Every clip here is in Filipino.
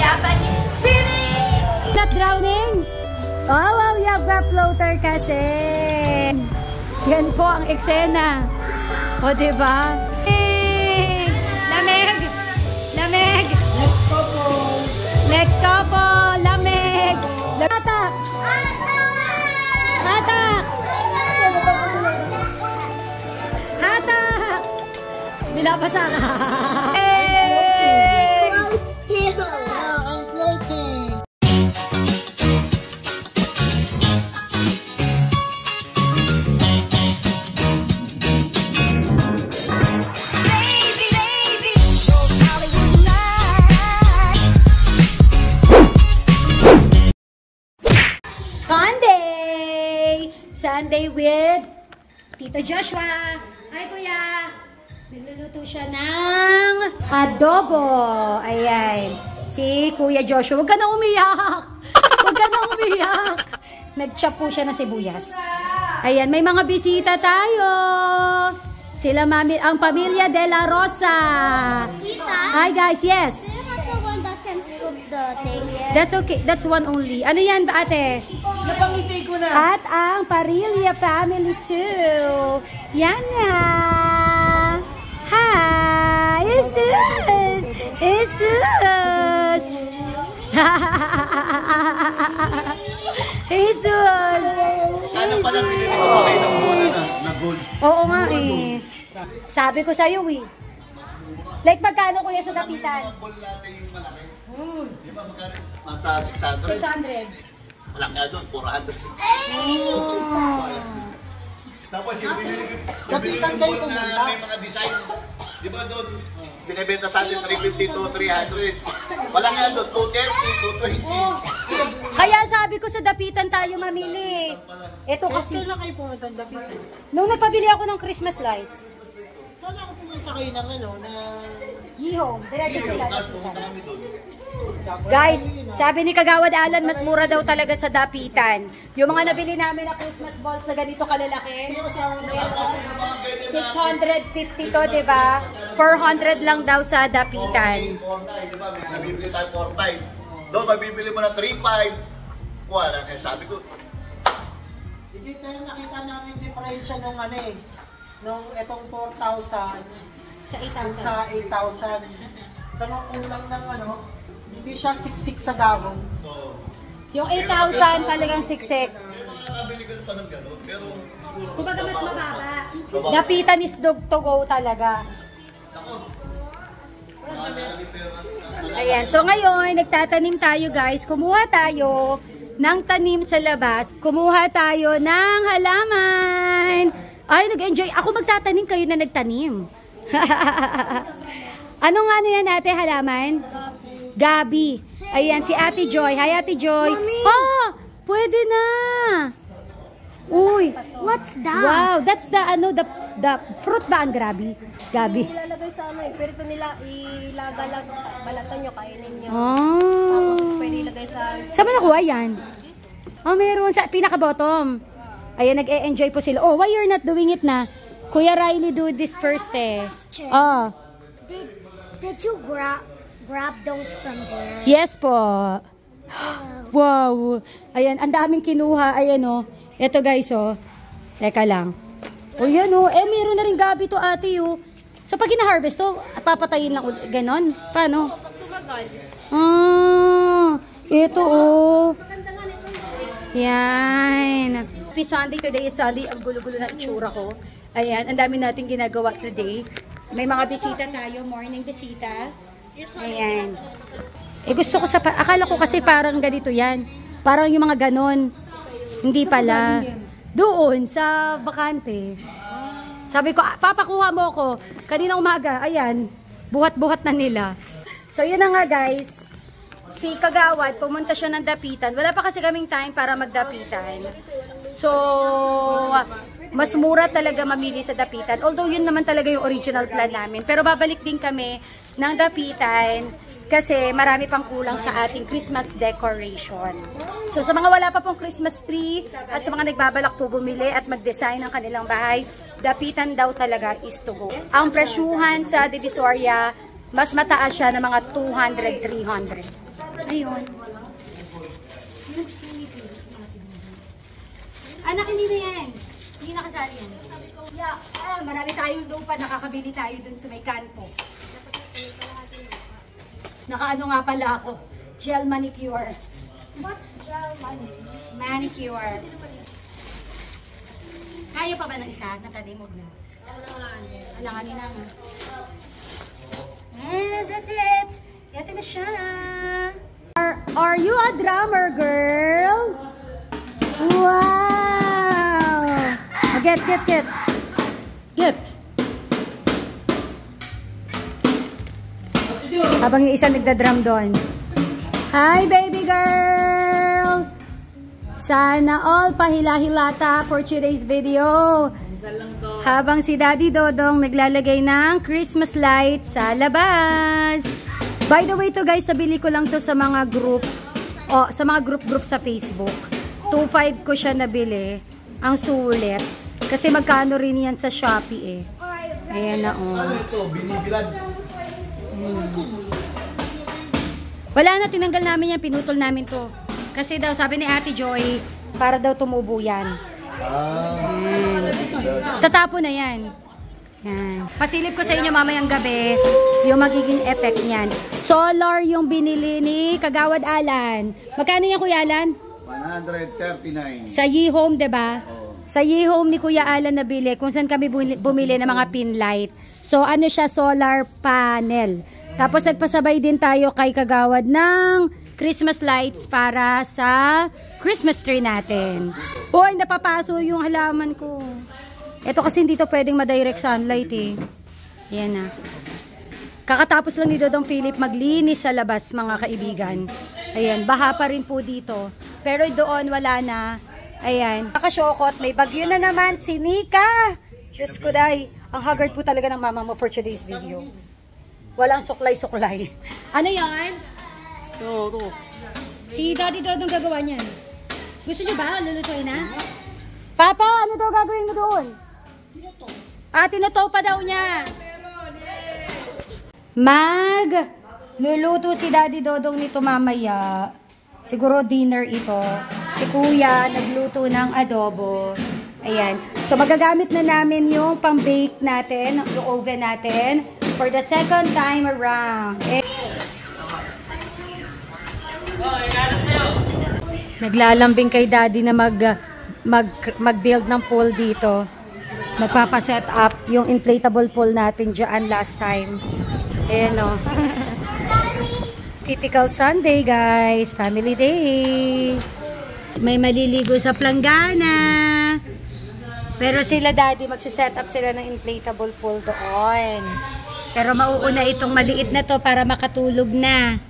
dapat swimming! Not drowning? Oh, wow, you have got floater kasi. Yan po ang eksena. O, diba? Lamig! Lamig! Next couple! Next couple! Lamig! Hatak! Hatak! Hatak! Bilabasa ka! I'm floating! Sunday with Tito Joshua. Hi, Kuya! Nagluluto siya ng adobo. Ayan. Si Kuya Joshua. Huwag ka na umiyak! Huwag ka na umiyak! Nag-chop po siya ng sibuyas. Ayan, may mga bisita tayo. Sila mami, ang pamilya De La Rosa. Hi, guys. Yes. That's okay. That's one only. Ano yan, ate? Napangiti ko na. At ang Parilla family too. Yan na. Hi! Jesus! Jesus! Jesus! Sana pala pinili ko pa kayo ng muna na gold. Oo nga eh. Sabi ko sa'yo eh. Like magkano kuya sa dapitan? Di ba magkano? Nasa 600? 600. Wala nga doon, 400. Tapos yung binili ko na may mga design. Di ba doon, binibenta sa atin 350 to 300. Wala nga doon, 230, 220. Kaya sabi ko sa dapitan tayo mamili. Ito kasi. Kailan kayo pumunta ng dapitan? Nung napabili ako ng Christmas lights. Kailan ako pumunta kayo ng ano, na... Yihong, diretso sila. Tapos pumunta kami doon. Guys, sabi ni Kagawad Alan, mas mura daw talaga sa dapitan. Yung mga nabili namin na Christmas balls na ganito kalalaki, 650 to, diba? 400 lang daw sa dapitan. 4.9, di ba? Nabibili tayo 4.5. Doon, mabibili mo na 3.5. Wala na, sabi ko. Hindi tayo nakita namin yung diferensya nung ano eh. Nung etong 4,000 Sa sa 8,000. Tanong kulang ng ano, hindi siya siksik sa dahon. Oo. Yung 8,000 talagang siksik. Nabili ko pa ng gano'n, pero siguro Kumbaga mas mababa. Dapitan is dog to go talaga. Ayan, so ngayon, nagtatanim tayo guys. Kumuha tayo ng tanim sa labas. Kumuha tayo ng halaman. Ay, nag-enjoy. Ako magtatanim, kayo na nagtanim. Anong ano yan ate, halaman? Gabi. Ayan, si Ate Joy. Hi, Ate Joy. Oh, pwede na. Uy. What's that? Wow, that's the ano, the fruit ba ang gabi? Gabi. Nilalagay sa ano eh. Pero ito nila ilagalag, balatan nyo, kainin nyo. Oh. Tapos pwede ilagay sa... Saan mo nakuha yan? Oh, meron sa pinaka-bottom. Ayan, nag-e-enjoy po sila. Oh, why you're not doing it na? Kuya Riley do this first eh. Oh. Did you grab those from there? Yes po. Wow. Ayan, ang daming kinuha. Ayan oh. Ito guys oh. Teka lang. O yan oh. Eh, meron na rin gabi to ate oh. So pag ina-harvest to, papatayin lang ganon. Paano? Ito oh. Yan. Happy Sunday. Today is Sunday. Ang gulo-gulo na itsura ko. Ayan, ang dami natin ginagawa today. May mga bisita tayo, morning bisita. Ayan. Eh gusto ko akala ko kasi parang ganito yan. Parang yung mga ganon. Hindi pala. Doon, sa bakante. Sabi ko, papakuha mo ko. Kanina umaga, ayan, buhat-buhat na nila. So yun na nga guys. Si Kagawad, pumunta siya ng dapitan. Wala pa kasi kaming time para magdapitan. So, mas mura talaga mamili sa dapitan. Although yun naman talaga yung original plan namin. Pero babalik din kami ng dapitan kasi marami pang kulang sa ating Christmas decoration. So sa mga wala pa pong Christmas tree at sa mga nagbabalak po bumili at mag-design ng kanilang bahay, dapitan daw talaga is to go. Ang presyuhan sa Divisoria, mas mataas siya ng mga 200, 300. Ayun. Anak, hindi na yan. Hindi nakasali yan. Yeah, marami tayong lupa. Nakakabili tayo dun sa may kanto. Nakaano nga pala ako. Gel manicure. What? Gel manicure. Kaya pa ba ng isa? Natalimog na. Alanganin na nga. And that's it. Ito na siya. Are you a drummer, girl? Wow! Get. Habang yung isa nagda-drum doon. Hi, baby girl! Sana all pahila-hilata for today's video. Habang si Daddy Dodong naglalagay ng Christmas light sa labas. By the way to guys, nabili ko lang to sa mga group. Sa mga group sa Facebook. 2.5 ko siya nabili. Ang sulit. Kasi magkano rin yan sa Shopee eh. Ayan na Ano ito? Binibilad. Wala na, tinanggal namin yan. Pinutol namin to. Kasi daw, sabi ni Ate Joy, para daw tumubo yan. Tatapo na yan. Yan. Pasilip ko sa inyo mamayang gabi yung magiging effect niyan. Solar yung binili ni Kagawad Alan. Magkano yan, Kuya Alan? 139. Sa Ye-Home, diba? Sa Ye-Home ni Kuya Alan nabili kung saan kami bumili ng mga pin light. So, ano siya? Solar panel. Tapos, nagpasabay din tayo kay Kagawad ng Christmas lights para sa Christmas tree natin. Hoy, napapaso yung halaman ko. Ito kasi hindi to pwedeng ma-direct sunlight eh. Ayan na. Kakatapos lang ni Dodong Philip maglinis sa labas, mga kaibigan. Ayan, baha pa rin po dito. Pero doon wala na. Ayan. Nakasyokot, may bagyo na naman. Si Nika! Diyos ko day. Ang haggard po talaga ng mama mo for today's video. Walang suklay-suklay. Ano yan? Ito. Si Daddy Dodong gagawa niyan. Gusto niyo ba? Lulutuin na? Papa, ano daw gagawin mo doon? Tinato pa daw niya. Luluto si Daddy Dodong nito mamaya. Siguro dinner ito. Si Kuya nagluto ng adobo. Ayan. So magagamit na namin yung pang-bake natin, yung oven natin, for the second time around. Naglalambing kay Daddy na mag-build ng pool dito. Nagpapaset up yung inflatable pool natin dyan last time. Ayan o. Typical Sunday guys. Family day. May maliligo sa planggana. Pero sila Daddy magsiset up sila ng inflatable pool doon. Pero mauuna itong maliit na to para makatulog na.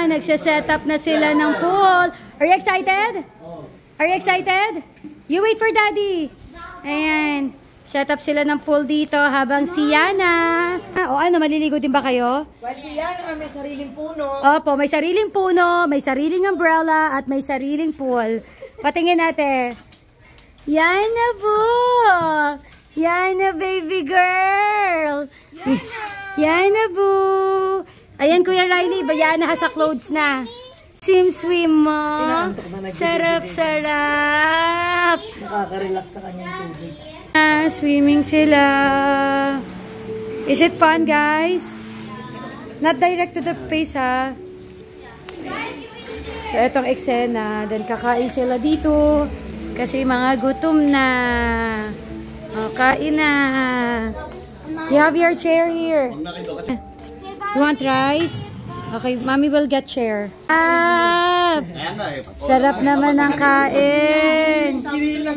Nagsiset up na sila ng pool. Are you excited? Are you excited? You wait for Daddy. Ayan. Set up sila ng pool dito habang si Yana. Maliligo din ba kayo? Well, si Yana may sariling puno. Opo, may sariling puno, may sariling umbrella, at may sariling pool. Patingin natin. Yana po! Yana, baby girl! Yana po! Ayan, Kuya Riley, Yana has a clothes na. Swim mo. Sarap. Nakaka-relax sa kanyang tubig. Swimming sila. Is it fun, guys? Not direct to the face, ha? So, etong eksena. Then, kakain sila dito. Kasi mga gutom na. Kain na. You have your chair here. You want rice? Okay, Mommy will get chair. Sarap naman ang kain.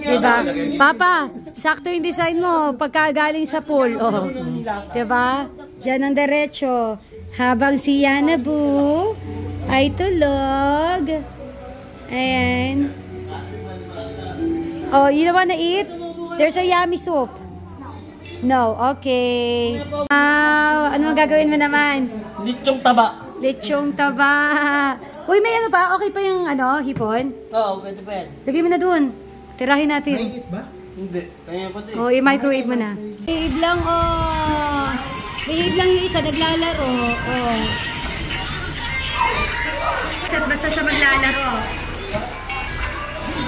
Diba? Papa, sakto yung design mo pagka galing sa pool. Oh. Diba? Diyan ang derecho. Habang si Yana Bu ay tulog. Ayan. Oh, you don't wanna eat? There's a yummy soup. No, okay. Ano ang gagawin mo naman? Litsong taba. Lechong taba. Uy, may ano pa? Okay pa yung hipon? Oo, pwede. Lagay mo na dun. Tirahin natin. Mainit ba? Hindi. Kaya pa din. Oh, i-microwave mo na. Behave lang, oh. Behave lang yung isa, naglalaro. Oh. at basta siya maglalaro.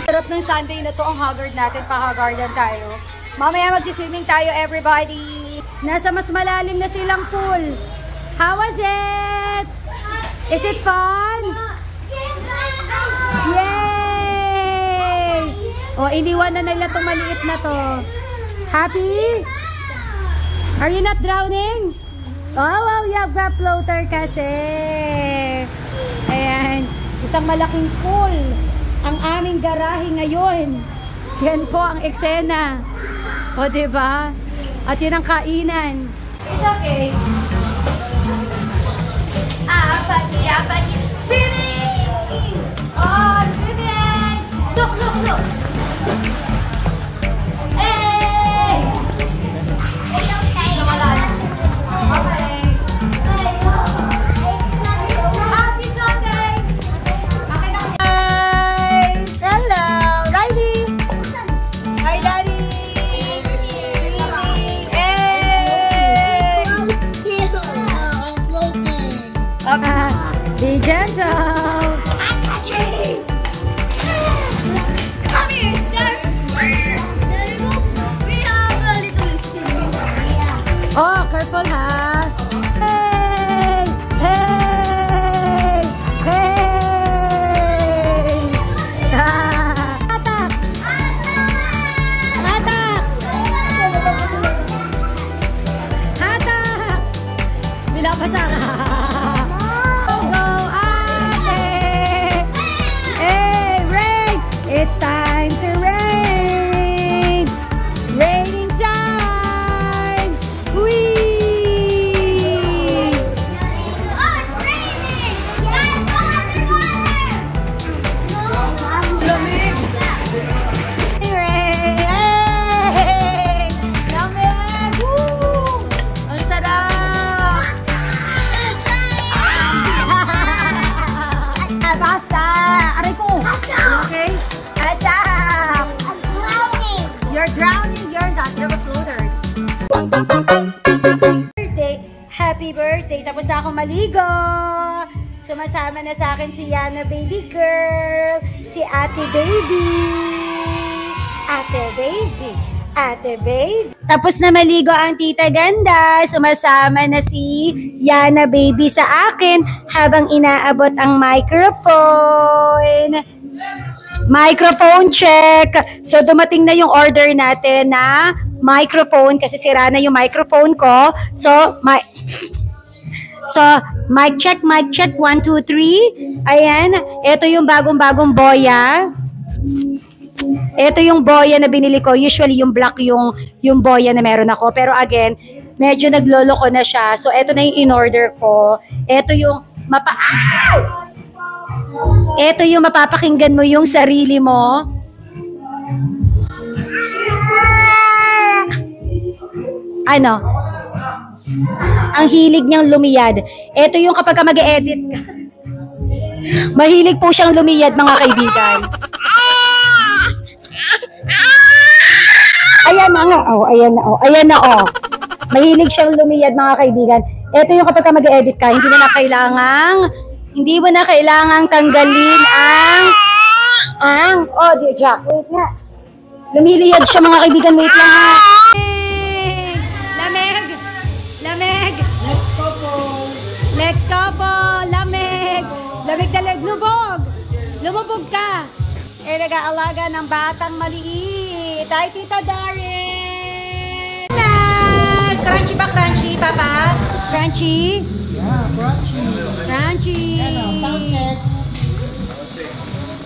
Sarap ng Sunday na to, ang haggard natin, pa-haggardan tayo. Mamaya mag-swimming tayo, everybody. Nasa mas malalim na silang pool. How was it? Is it fun? Yay! O, iniwan na nila itong maliit na to. Happy? Are you not drowning? Oh, wow, you have got floater kasi. Ayan, isang malaking pool. Ang aming garahe ngayon. Yan po ang eksena. O, diba? At yun ang kainan. It's okay. Apati. Swimming! Oh, swimming! Look. Hey! Okay. Happy Sunday! Okay na. Guys! Hello! Riley! Hi, Daddy! Hey! Okay. Be gentle! Come here, sir! We have a little swimming. Oh, careful ha! Hey! Hey! Hey! Atak! Atak! Atak! Binabasa ka! Go, ate! Hey, rain! It's time to rain! Raining time! Whee! Oh, it's raining! Guys, go underwater! Rain! Hey! Lamig! Woo! Ang sarap! Basta! Aray ko! Okay? Attack! I'm drowning! You're drowning! You're not! You're floaters! Happy birthday! Tapos na akong maligo! Sumasama na sa akin si Yana baby girl! Si ate baby! Ate baby! Ate baby! Tapos na maligo ang tita ganda! Sumasama na si Yana baby sa akin habang inaabot ang microphone! Microphone check! So, dumating na yung order natin na microphone kasi sira na yung microphone ko. So, mic check, 1, 2, 3. Ayan, ito yung bagong-bagong boya. Ito yung boya na binili ko. Usually, yung black yung boya na meron ako. Pero again, medyo nagloloko na siya. So, ito na yung in-order ko. Ito yung Ito yung mapapakinggan mo yung sarili mo. Ano? Ang hilig niyang lumiyad. Ito yung kapag mag-e-edit ka. Mahilig po siyang lumiyad, mga kaibigan. Ayan na nga. Oh, ayan na. Oh, ayan na. Oh. Mahilig siyang lumiyad, mga kaibigan. Ito yung kapag mag-e-edit ka, hindi mo na kailangang tanggalin oh, dear Jack, wait nga. Lumiliyad siya, mga kaibigan, wait lang ha. Lamig. Next couple, lamig na lumubog ka. Nag-aalaga ng batang maliit. Ay, Tita Darren. Crunchy ba, crunchy, Papa? Crunchy? Yeah, Crunchy. Sound check.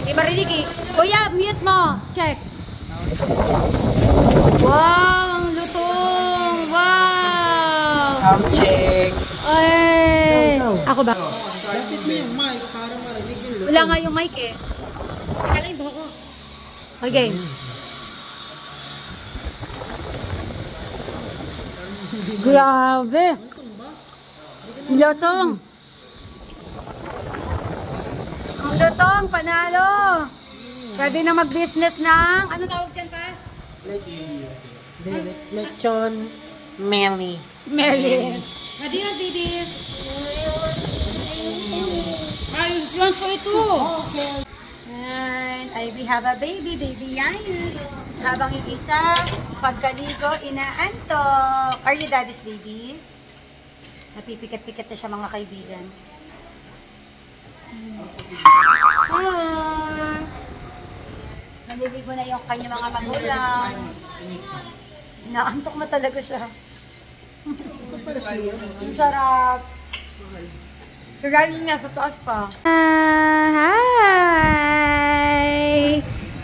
Hindi marinig eh. Kuya, mute mo. Check. Wow, ang lutong. Wow. Sound check. Ay. Ako ba? Bakit mo yung mic para marinig yung Wala nga yung mic eh. Teka lang yung buhok ko. Okay. Grabe. Lutong. Ang lutong, panalo. Pwede na mag-business ng, ano tawag dyan ka? Lechon Melly. Mary. Ready na, baby? Ayun Tapos yan, so ito. And we have a baby yan. Habang yung isa, pagkaligo, inaantok. Are you daddy's baby? Napipikat-pikat na siya mga kaibigan. Naliligo na yung kanya mga magulang. Inaantok na talaga siya. Ang sarap. Kagaya niya sa taas pa. Hi!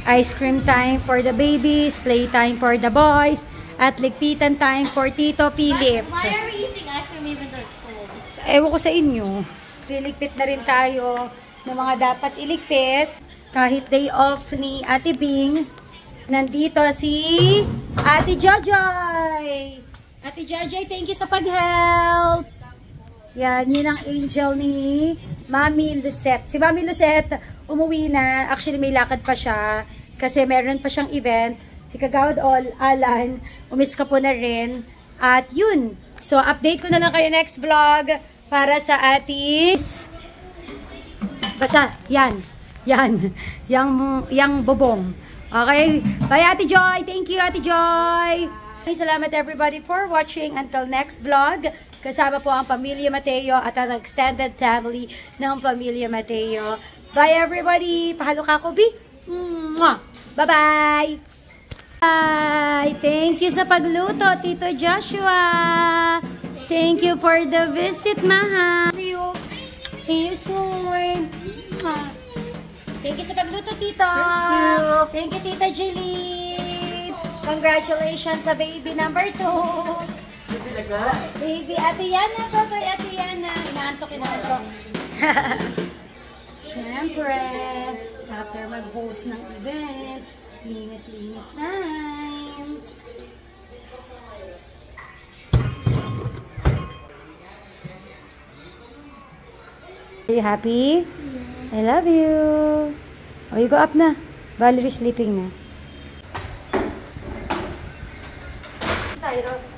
Ice cream time for the babies, play time for the boys, at ligpitan time for Tito Philip. Why are we eating ice cream even though it's cold? Ewan ko sa inyo. Liligpit na rin tayo ng mga dapat iligpit. Kahit day off ni Ate Bing, nandito si Ate Jojoy. Ate Jojoy, thank you sa pag-help. Yan, yun ang angel ni Mami Lucette. Si Mami Lucette, umuwi na. Actually, may lakad pa siya. Kasi meron pa siyang event. Si Kagawad Alan, umiska po na rin. At yun. So, update ko na lang kayo next vlog para sa atis. Basta, yan. Yan. Yang bobong. Okay. Bye, Ate Joy. Thank you, Ate Joy. Salamat everybody for watching. Until next vlog. Kasama po ang Pamilya Mateo at ang extended family ng Pamilya Mateo. Bye everybody! Pahalo ka ko, Bi! Bye-bye! Bye! Thank you sa pagluto, Tito Joshua! Thank you for the visit, Maha! See you soon! Thank you sa pagluto, Tito! Thank you, Tita Jeline! Congratulations sa baby number 2! Baby, Ate Yana, babay Ate Yana. Inaantok. Siyempre, after mag-host ng event, linis-linis time. Are you happy? I love you. Oh, you go up na. Valerie sleeping na. Styro.